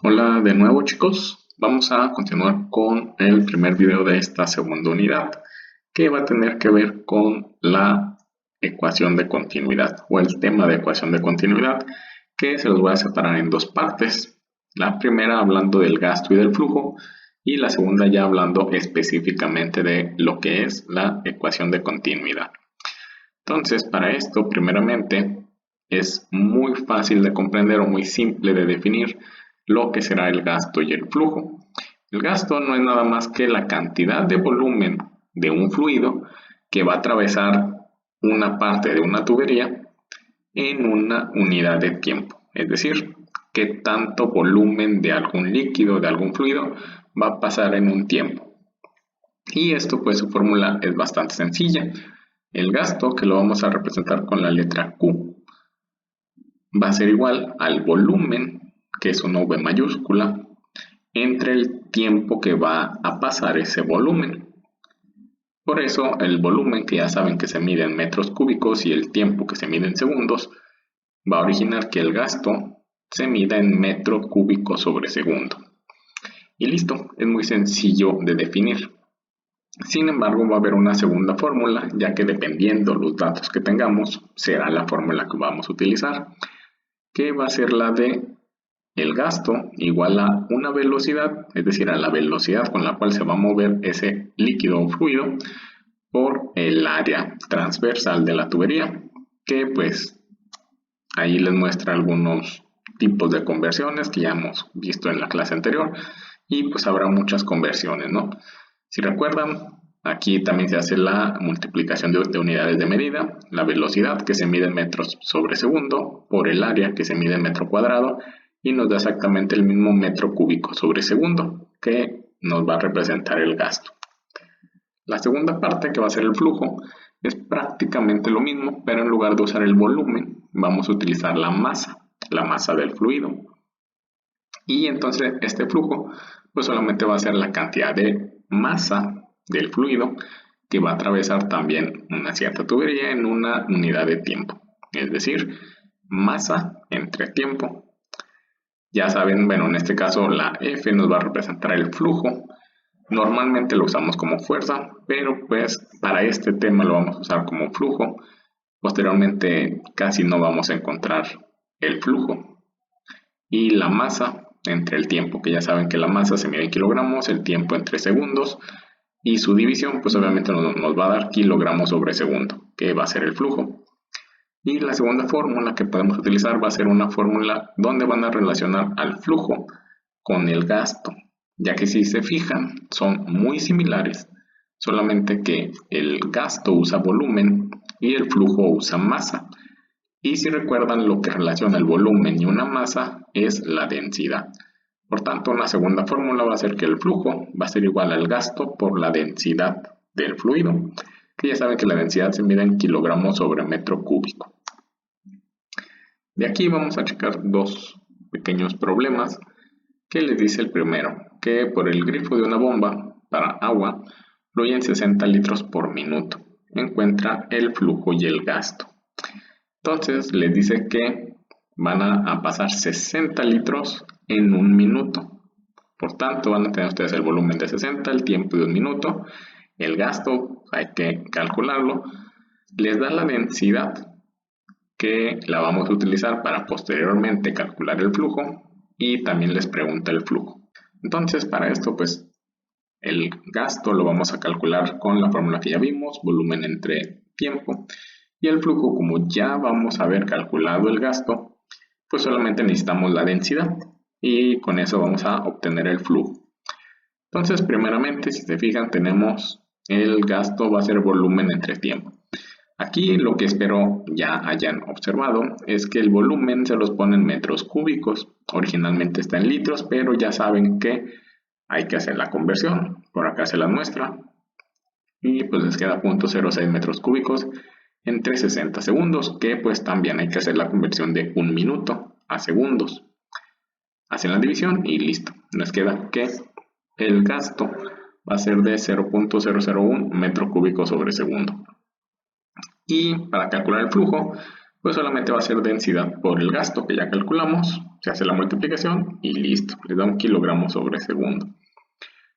Hola de nuevo chicos, vamos a continuar con el primer video de esta segunda unidad que va a tener que ver con la ecuación de continuidad o el tema de ecuación de continuidad, que se los voy a separar en dos partes. La primera hablando del gasto y del flujo y la segunda ya hablando específicamente de lo que es la ecuación de continuidad. Entonces, para esto primeramente es muy fácil de comprender o muy simple de definir lo que será el gasto y el flujo. El gasto no es nada más que la cantidad de volumen de un fluido que va a atravesar una parte de una tubería en una unidad de tiempo. Es decir, qué tanto volumen de algún líquido, de algún fluido, va a pasar en un tiempo. Y esto pues su fórmula es bastante sencilla. El gasto, que lo vamos a representar con la letra Q, va a ser igual al volumen, que es una V mayúscula, entre el tiempo que va a pasar ese volumen. Por eso el volumen, que ya saben que se mide en metros cúbicos, y el tiempo, que se mide en segundos, va a originar que el gasto se mida en metro cúbico sobre segundo. Y listo, es muy sencillo de definir. Sin embargo, va a haber una segunda fórmula, ya que dependiendo los datos que tengamos, será la fórmula que vamos a utilizar, que va a ser la de el gasto igual a una velocidad, es decir, a la velocidad con la cual se va a mover ese líquido o fluido por el área transversal de la tubería, que pues ahí les muestra algunos tipos de conversiones que ya hemos visto en la clase anterior, y pues habrá muchas conversiones, ¿no? Si recuerdan, aquí también se hace la multiplicación de unidades de medida, la velocidad, que se mide en metros sobre segundo, por el área, que se mide en metro cuadrado, y nos da exactamente el mismo metro cúbico sobre segundo, que nos va a representar el gasto. La segunda parte, que va a ser el flujo, es prácticamente lo mismo, pero en lugar de usar el volumen, vamos a utilizar la masa del fluido. Y entonces este flujo pues solamente va a ser la cantidad de masa del fluido que va a atravesar también una cierta tubería en una unidad de tiempo. Es decir, masa entre tiempo. Ya saben, bueno, en este caso la F nos va a representar el flujo. Normalmente lo usamos como fuerza, pero pues para este tema lo vamos a usar como flujo. Posteriormente casi no vamos a encontrar el flujo. Y la masa entre el tiempo, que ya saben que la masa se mide en kilogramos, el tiempo entre segundos, y su división pues obviamente nos va a dar kilogramos sobre segundo, que va a ser el flujo. Y la segunda fórmula que podemos utilizar va a ser una fórmula donde van a relacionar al flujo con el gasto, ya que si se fijan son muy similares, solamente que el gasto usa volumen y el flujo usa masa. Y si recuerdan, lo que relaciona el volumen y una masa es la densidad. Por tanto, una segunda fórmula va a ser que el flujo va a ser igual al gasto por la densidad del fluido, que ya saben que la densidad se mide en kilogramos sobre metro cúbico. De aquí vamos a checar dos pequeños problemas que les dice el primero, que por el grifo de una bomba para agua fluyen 60 litros por minuto. Encuentra el flujo y el gasto. Entonces les dice que van a pasar 60 litros en un minuto. Por tanto, van a tener ustedes el volumen de 60, el tiempo de un minuto, el gasto, hay que calcularlo. Les da la densidad, que la vamos a utilizar para posteriormente calcular el flujo, y también les pregunta el flujo. Entonces, para esto, pues, el gasto lo vamos a calcular con la fórmula que ya vimos, volumen entre tiempo. Y el flujo, como ya vamos a haber calculado el gasto, pues solamente necesitamos la densidad y con eso vamos a obtener el flujo. Entonces, primeramente, si se fijan, tenemos el gasto va a ser volumen entre tiempo. Aquí lo que espero ya hayan observado es que el volumen se los pone en metros cúbicos. Originalmente está en litros, pero ya saben que hay que hacer la conversión. Por acá se la muestra. Y pues les queda 0.06 metros cúbicos entre 60 segundos, que pues también hay que hacer la conversión de un minuto a segundos. Hacen la división y listo. Nos queda que el gasto va a ser de 0.001 metro cúbico sobre segundo. Y para calcular el flujo, pues solamente va a ser densidad por el gasto que ya calculamos, se hace la multiplicación y listo, le da 1 kilogramo sobre segundo.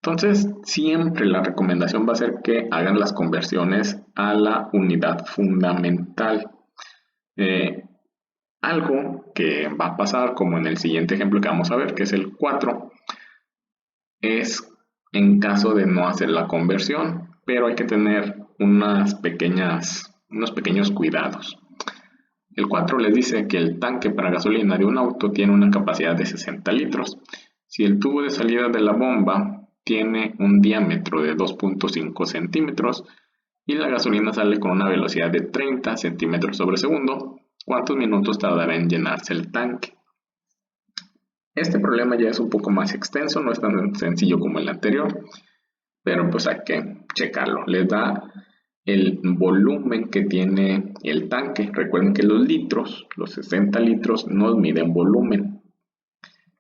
Entonces, siempre la recomendación va a ser que hagan las conversiones a la unidad fundamental. Algo que va a pasar, como en el siguiente ejemplo que vamos a ver, que es el 4, es en caso de no hacer la conversión, pero hay que tener unos pequeños cuidados. El 4 les dice que el tanque para gasolina de un auto tiene una capacidad de 60 litros. Si el tubo de salida de la bomba tiene un diámetro de 2.5 centímetros y la gasolina sale con una velocidad de 30 centímetros sobre segundo, ¿cuántos minutos tardará en llenarse el tanque? Este problema ya es un poco más extenso, no es tan sencillo como el anterior, pero pues hay que checarlo. Les da el volumen que tiene el tanque. Recuerden que los litros, los 60 litros, nos miden volumen.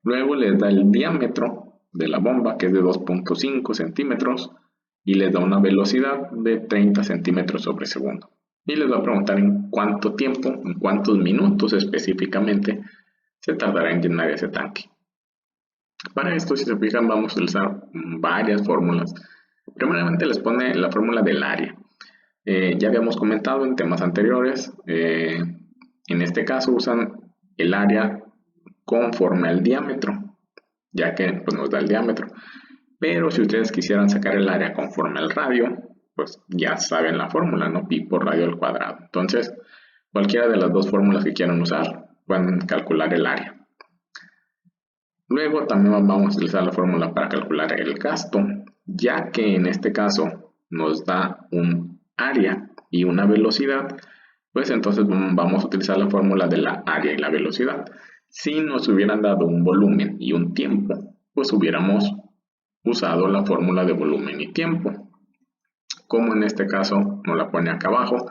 Luego les da el diámetro de la bomba, que es de 2.5 centímetros, y les da una velocidad de 30 centímetros sobre segundo. Y les va a preguntar en cuánto tiempo, en cuántos minutos específicamente, se tardará en llenar ese tanque. Para esto, si se fijan, vamos a utilizar varias fórmulas. Primeramente les pone la fórmula del área. Ya habíamos comentado en temas anteriores, en este caso usan el área conforme al diámetro, ya que pues, nos da el diámetro. Pero si ustedes quisieran sacar el área conforme al radio, pues ya saben la fórmula, ¿no? Pi por radio al cuadrado. Entonces, cualquiera de las dos fórmulas que quieran usar, pueden calcular el área. Luego también vamos a utilizar la fórmula para calcular el gasto, ya que en este caso nos da un área y una velocidad, pues entonces vamos a utilizar la fórmula de la área y la velocidad. Si nos hubieran dado un volumen y un tiempo, pues hubiéramos usado la fórmula de volumen y tiempo, como en este caso nos la pone acá abajo,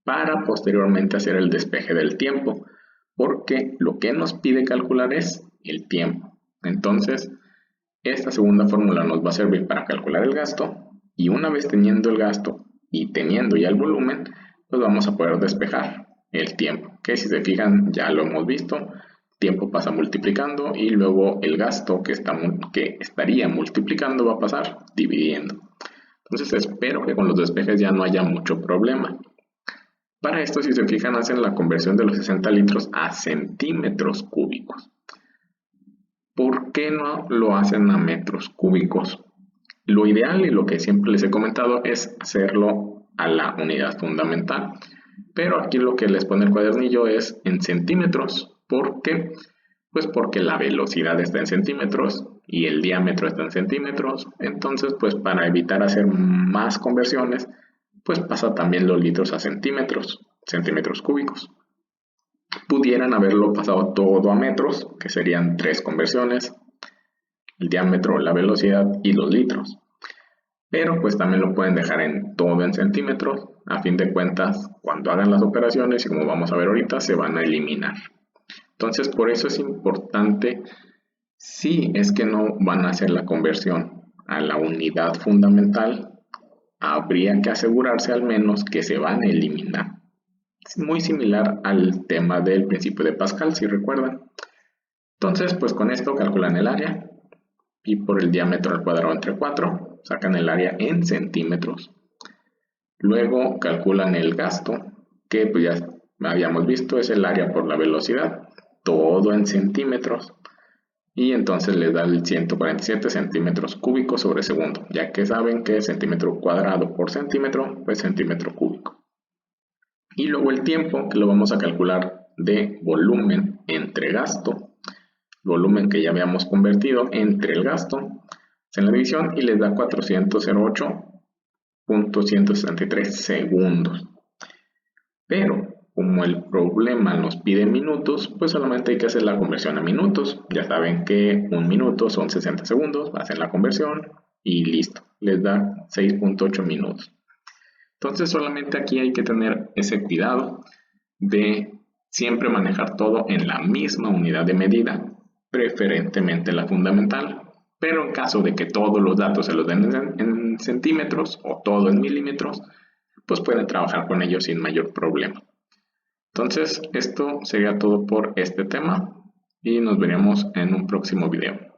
para posteriormente hacer el despeje del tiempo, porque lo que nos pide calcular es el tiempo. Entonces, esta segunda fórmula nos va a servir para calcular el gasto, y una vez teniendo el gasto y teniendo ya el volumen, pues vamos a poder despejar el tiempo, que si se fijan ya lo hemos visto, tiempo pasa multiplicando y luego el gasto que estaría multiplicando va a pasar dividiendo. Entonces espero que con los despejes ya no haya mucho problema. Para esto, si se fijan, hacen la conversión de los 60 litros a centímetros cúbicos. ¿Por qué no lo hacen a metros cúbicos? Lo ideal y lo que siempre les he comentado es hacerlo a la unidad fundamental. Pero aquí lo que les pone el cuadernillo es en centímetros. ¿Por qué? Pues porque la velocidad está en centímetros y el diámetro está en centímetros. Entonces, pues para evitar hacer más conversiones, pues pasa también los litros a centímetros cúbicos. Pudieran haberlo pasado todo a metros, que serían 3 conversiones, el diámetro, la velocidad y los litros. Pero pues también lo pueden dejar en todo en centímetros. A fin de cuentas, cuando hagan las operaciones, y como vamos a ver ahorita, se van a eliminar. Entonces, por eso es importante, si es que no van a hacer la conversión a la unidad fundamental, habría que asegurarse al menos que se van a eliminar. Es muy similar al tema del principio de Pascal, si recuerdan. Entonces, pues con esto calculan el área, pi por el diámetro al cuadrado entre 4, sacan el área en centímetros. Luego calculan el gasto, que pues ya habíamos visto, es el área por la velocidad, todo en centímetros. Y entonces les da el 147 centímetros cúbicos sobre segundo, ya que saben que centímetro cuadrado por centímetro, pues centímetro cúbico. Y luego el tiempo, que lo vamos a calcular de volumen entre gasto, volumen que ya habíamos convertido entre el gasto, en la división y les da 408.163 segundos. Pero como el problema nos pide minutos, pues solamente hay que hacer la conversión a minutos. Ya saben que un minuto son 60 segundos, hacen la conversión y listo, les da 6.8 minutos. Entonces solamente aquí hay que tener ese cuidado de siempre manejar todo en la misma unidad de medida, preferentemente la fundamental, pero en caso de que todos los datos se los den en centímetros o todo en milímetros, pues pueden trabajar con ellos sin mayor problema. Entonces, esto sería todo por este tema y nos veremos en un próximo video.